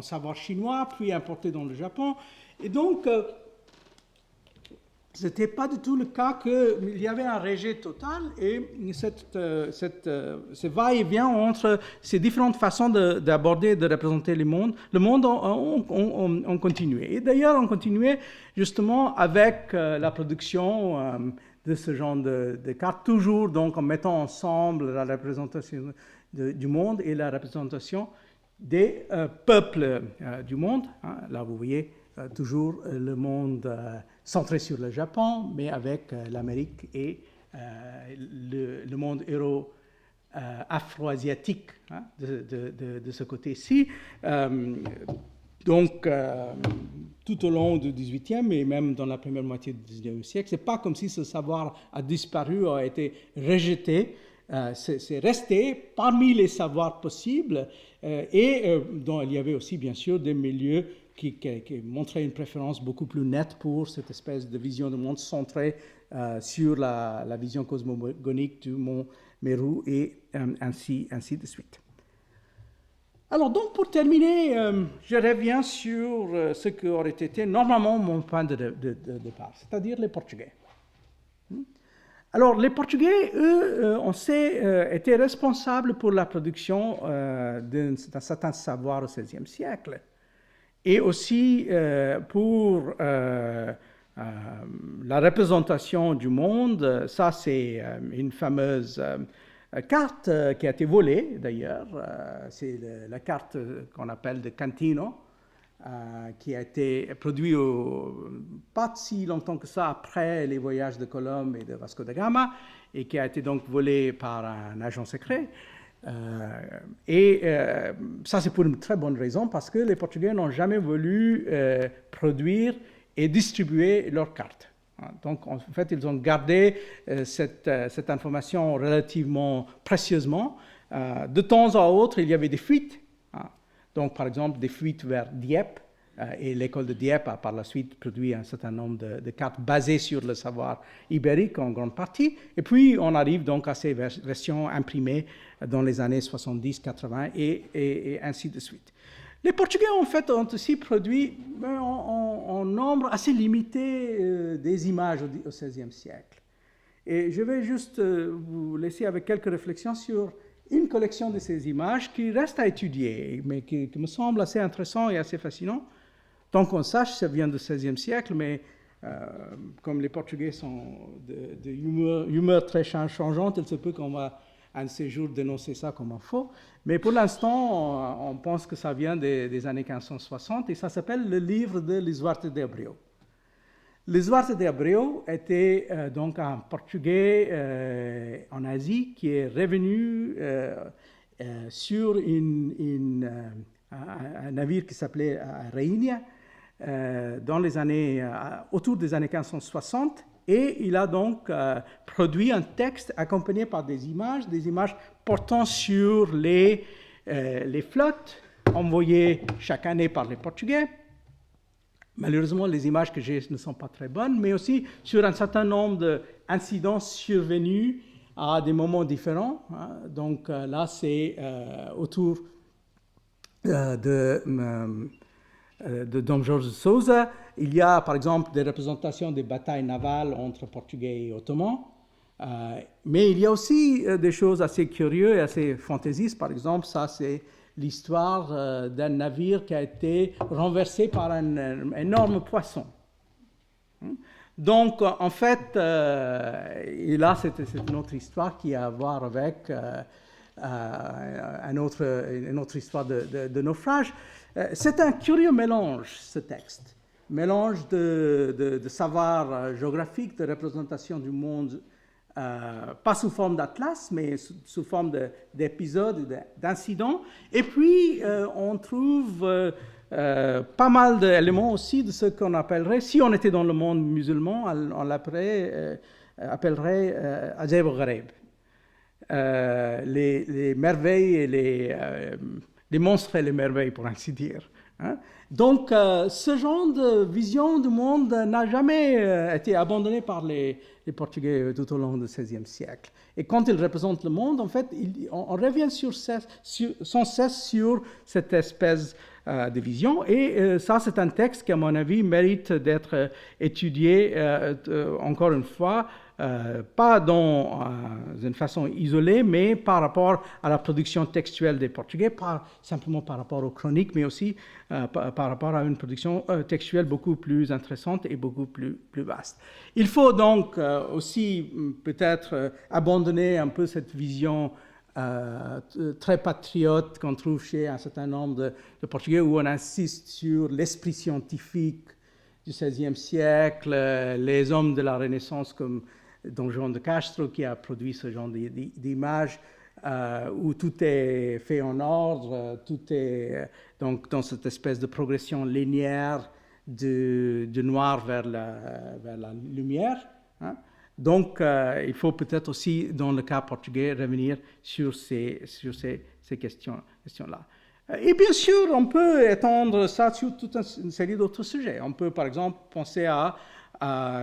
savoir chinois, puis importées dans le Japon. Et donc, ce n'était pas du tout le cas qu'il y avait un rejet total, et ce va-et-vient entre ces différentes façons d'aborder, de représenter le monde ont continué. Et d'ailleurs, on continuait justement avec la production de ce genre de cartes, toujours donc en mettant ensemble la représentation du monde et la représentation des peuples du monde. Hein. Là, vous voyez toujours le monde centré sur le Japon, mais avec l'Amérique et le monde afro-asiatique, hein, de ce côté-ci. Donc, tout au long du XVIIIe et même dans la première moitié du XIXe siècle, ce n'est pas comme si ce savoir a disparu, a été rejeté. C'est resté parmi les savoirs possibles et dont il y avait aussi, bien sûr, des milieux qui montraient une préférence beaucoup plus nette pour cette espèce de vision du monde centrée sur la vision cosmogonique du mont Meru et ainsi de suite. Alors, donc, pour terminer, je reviens sur ce qui aurait été normalement mon point de départ, c'est-à-dire les Portugais. Alors, les Portugais, eux, on sait, étaient responsables pour la production d'un certain savoir au XVIe siècle, et aussi pour la représentation du monde. Ça, c'est une fameuse carte qui a été volée, d'ailleurs. C'est la carte qu'on appelle de Cantino, qui a été produite pas si longtemps que ça après les voyages de Colomb et de Vasco da Gama, et qui a été donc volée par un agent secret. Ça, c'est pour une très bonne raison, parce que les Portugais n'ont jamais voulu produire et distribuer leurs cartes. Donc, en fait, ils ont gardé cette information relativement précieusement. De temps à autre, il y avait des fuites. Donc, par exemple, des fuites vers Dieppe. Et l'école de Dieppe a par la suite produit un certain nombre de cartes basées sur le savoir ibérique en grande partie. Et puis, on arrive donc à ces versions imprimées dans les années 70, 80 et ainsi de suite. Les Portugais, en fait, ont aussi produit en nombre assez limité des images au XVIe siècle. Et je vais juste vous laisser avec quelques réflexions sur une collection de ces images qui reste à étudier, mais qui me semble assez intéressant et assez fascinant. Tant qu'on sache, ça vient du XVIe siècle, mais comme les Portugais sont de humeur très changeante, il se peut qu'on va un de ces jours dénoncer ça comme un faux. Mais pour l'instant, on pense que ça vient des années 1560 et ça s'appelle le livre de Lisuarte de Abreu. Lisuarte de Abreu était donc un Portugais en Asie qui est revenu sur un navire qui s'appelait Rainha dans les années, autour des années 1560, et il a donc produit un texte accompagné par des images portant sur les flottes envoyées chaque année par les Portugais. Malheureusement, les images que j'ai ne sont pas très bonnes, mais aussi sur un certain nombre d'incidents survenus à des moments différents. Donc là, c'est autour de Dom Jorge de Sousa. Il y a, par exemple, des représentations des batailles navales entre Portugais et Ottomans. Mais il y a aussi des choses assez curieuses et assez fantaisistes. Par exemple, ça, c'est l'histoire d'un navire qui a été renversé par un énorme poisson. Donc, en fait, et là, c'est une autre histoire qui a à voir avec une autre histoire de naufrage. C'est un curieux mélange, ce texte. Mélange de savoir géographique, de représentation du monde, pas sous forme d'atlas, mais sous forme d'épisodes, d'incidents. Et puis, on trouve pas mal d'éléments aussi de ce qu'on appellerait, si on était dans le monde musulman, on l'appellerait Ajaib al-Gharib. Les merveilles et les monstres et les merveilles, pour ainsi dire. Donc, ce genre de vision du monde n'a jamais été abandonné par les Portugais tout au long du XVIe siècle. Et quand ils représentent le monde, en fait, on revient sans cesse sur cette espèce de vision. Et ça, c'est un texte qui, à mon avis, mérite d'être étudié encore une fois, pas dans une façon isolée, mais par rapport à la production textuelle des Portugais, pas simplement par rapport aux chroniques, mais aussi par rapport à une production textuelle beaucoup plus intéressante et beaucoup plus vaste. Il faut donc aussi peut-être abandonner un peu cette vision très patriote qu'on trouve chez un certain nombre de Portugais, où on insiste sur l'esprit scientifique du XVIe siècle, les hommes de la Renaissance comme Dom João de Castro qui a produit ce genre d'images où tout est fait en ordre, tout est donc dans cette espèce de progression linéaire du noir vers la lumière. Donc, il faut peut-être aussi, dans le cas portugais, revenir sur ces questions-là. Et bien sûr, on peut étendre ça sur toute une série d'autres sujets. On peut, par exemple, penser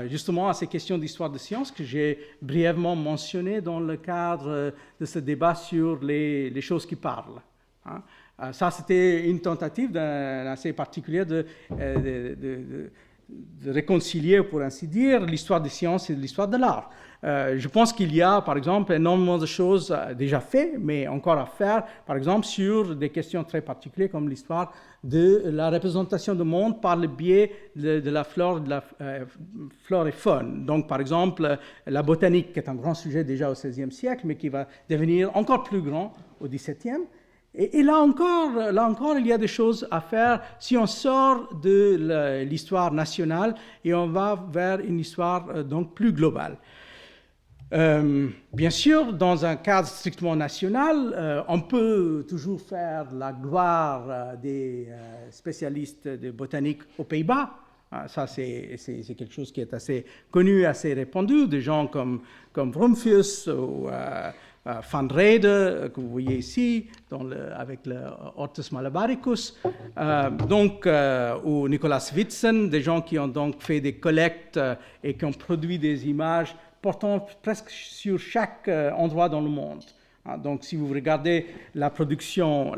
justement à ces questions d'histoire de science que j'ai brièvement mentionnées dans le cadre de ce débat sur les choses qui parlent. Ça, c'était une tentative assez particulière de réconcilier, pour ainsi dire, l'histoire des sciences et l'histoire de l'art. Je pense qu'il y a, par exemple, énormément de choses déjà faites, mais encore à faire, par exemple, sur des questions très particulières comme l'histoire de la représentation du monde par le biais de la flore et faune. Donc, par exemple, la botanique, qui est un grand sujet déjà au XVIe siècle, mais qui va devenir encore plus grand au XVIIe. Et là encore, il y a des choses à faire si on sort de l'histoire nationale et on va vers une histoire donc plus globale. Bien sûr, dans un cadre strictement national, on peut toujours faire la gloire des spécialistes de botanique aux Pays-Bas. Ça, c'est quelque chose qui est assez connu, assez répandu. Des gens comme Brumfius ou Van Rede, que vous voyez ici, avec le Hortus malabaricus, ou Nicolas Witzen, des gens qui ont donc fait des collectes et qui ont produit des images portant presque sur chaque endroit dans le monde. Donc, si vous regardez la production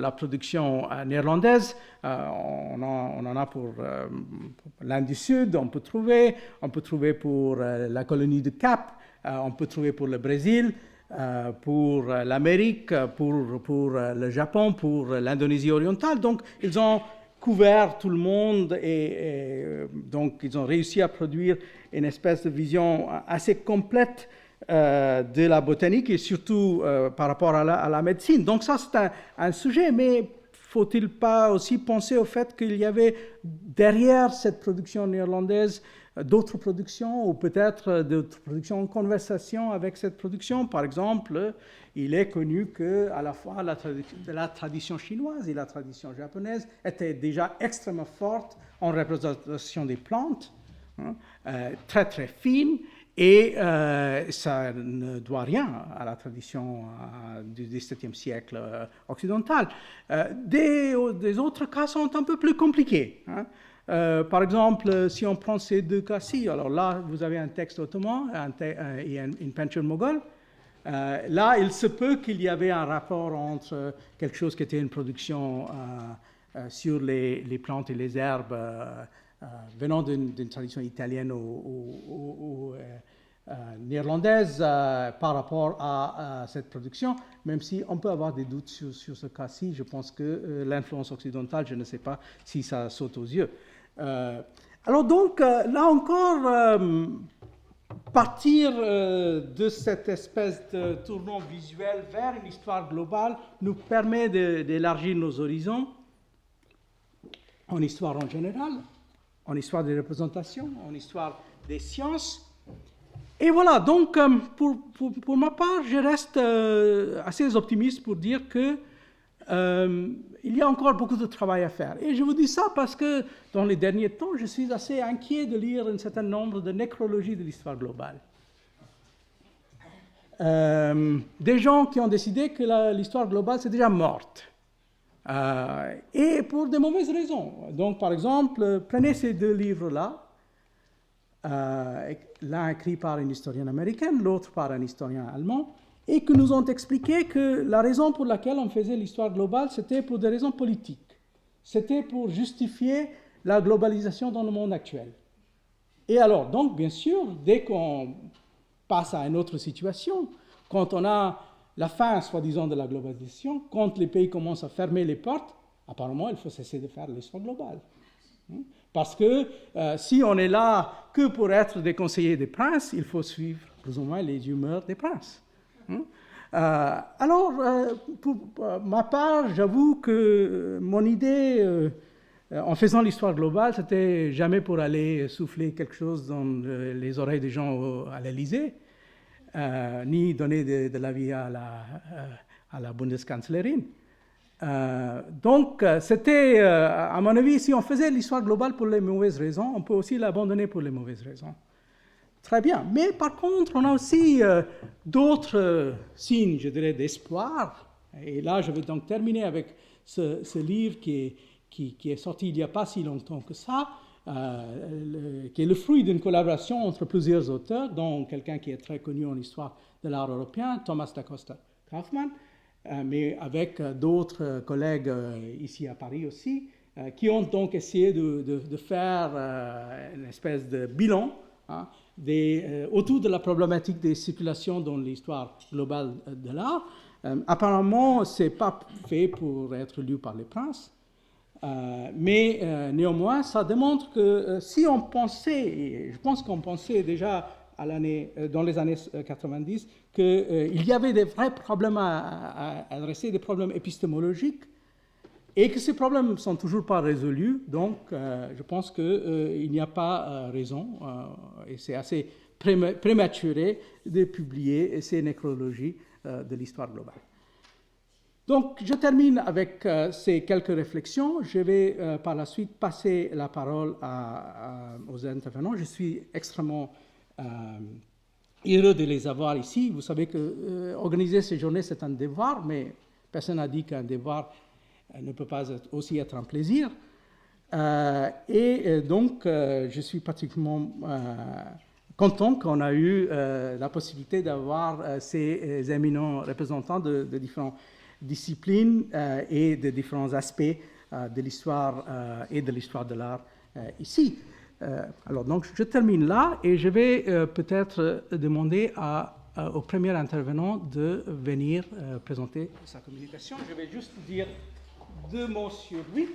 néerlandaise, on en a pour l'Inde du Sud, on peut trouver pour la colonie de Cap, on peut trouver pour le Brésil. pour l'Amérique, pour le Japon, pour l'Indonésie orientale. Donc, ils ont couvert tout le monde et donc ils ont réussi à produire une espèce de vision assez complète de la botanique et surtout par rapport à la médecine. Donc ça, c'est un sujet, mais faut-il pas aussi penser au fait qu'il y avait derrière cette production néerlandaise d'autres productions ou peut-être d'autres productions en conversation avec cette production? Par exemple, il est connu qu'à la fois la tradition chinoise et la tradition japonaise étaient déjà extrêmement fortes en représentation des plantes, très très fines, et ça ne doit rien à la tradition du XVIIe siècle occidental. Des autres cas sont un peu plus compliqués. Par exemple, si on prend ces deux cas-ci, alors là, vous avez un texte ottoman et une peinture moghole. Là, il se peut qu'il y avait un rapport entre quelque chose qui était une production sur les plantes et les herbes venant d'une tradition italienne ou néerlandaise par rapport à cette production, même si on peut avoir des doutes sur ce cas-ci. Je pense que l'influence occidentale, je ne sais pas si ça saute aux yeux. Alors donc, là encore, partir de cette espèce de tournant visuel vers une histoire globale nous permet d'élargir nos horizons en histoire en général, en histoire des représentations, en histoire des sciences. Et voilà, donc pour ma part, je reste assez optimiste pour dire que il y a encore beaucoup de travail à faire. Et je vous dis ça parce que dans les derniers temps, je suis assez inquiet de lire un certain nombre de nécrologies de l'histoire globale. Des gens qui ont décidé que l'histoire globale, c'est déjà morte. Et pour de mauvaises raisons. Donc, par exemple, prenez ces deux livres-là, l'un écrit par une historienne américaine, l'autre par un historien allemand, et que nous ont expliqué que la raison pour laquelle on faisait l'histoire globale, c'était pour des raisons politiques. C'était pour justifier la globalisation dans le monde actuel. Et alors, donc, bien sûr, dès qu'on passe à une autre situation, quand on a la fin, soi-disant, de la globalisation, quand les pays commencent à fermer les portes, apparemment, il faut cesser de faire l'histoire globale. Parce que si on est là que pour être des conseillers des princes, il faut suivre plus ou moins les humeurs des princes. Alors, pour ma part, j'avoue que mon idée, en faisant l'histoire globale, c'était jamais pour aller souffler quelque chose dans les oreilles des gens à l'Élysée, ni donner de l'avis à la Bundeskanzlerin. Donc, c'était, à mon avis, si on faisait l'histoire globale pour les mauvaises raisons, on peut aussi l'abandonner pour les mauvaises raisons. Très bien. Mais par contre, on a aussi d'autres signes, je dirais, d'espoir. Et là, je vais donc terminer avec ce livre qui est sorti il n'y a pas si longtemps que ça, qui est le fruit d'une collaboration entre plusieurs auteurs, dont quelqu'un qui est très connu en histoire de l'art européen, Thomas da Costa Kaufmann, mais avec d'autres collègues ici à Paris aussi, qui ont donc essayé de faire une espèce de bilan autour de la problématique des circulations dans l'histoire globale de l'art. Apparemment, ce n'est pas fait pour être lu par les princes, mais néanmoins, ça démontre que si on pensait, et je pense qu'on pensait déjà dans les années 90, qu'il y avait des vrais problèmes à adresser, des problèmes épistémologiques, et que ces problèmes ne sont toujours pas résolus. Donc, je pense qu'il n'y a pas raison, et c'est assez prématuré, de publier ces nécrologies de l'histoire globale. Donc, je termine avec ces quelques réflexions. Je vais par la suite passer la parole aux intervenants. Je suis extrêmement heureux de les avoir ici. Vous savez que organiser ces journées, c'est un devoir, mais personne n'a dit qu'un devoir ne peut pas aussi être un plaisir. Donc, je suis particulièrement content qu'on a eu la possibilité d'avoir ces éminents représentants de différentes disciplines et de différents aspects de l'histoire et de l'histoire de l'art ici. Alors, donc, je termine là et je vais peut-être demander à au premier intervenant de venir présenter sa communication. Je vais juste dire 2 mots sur lui.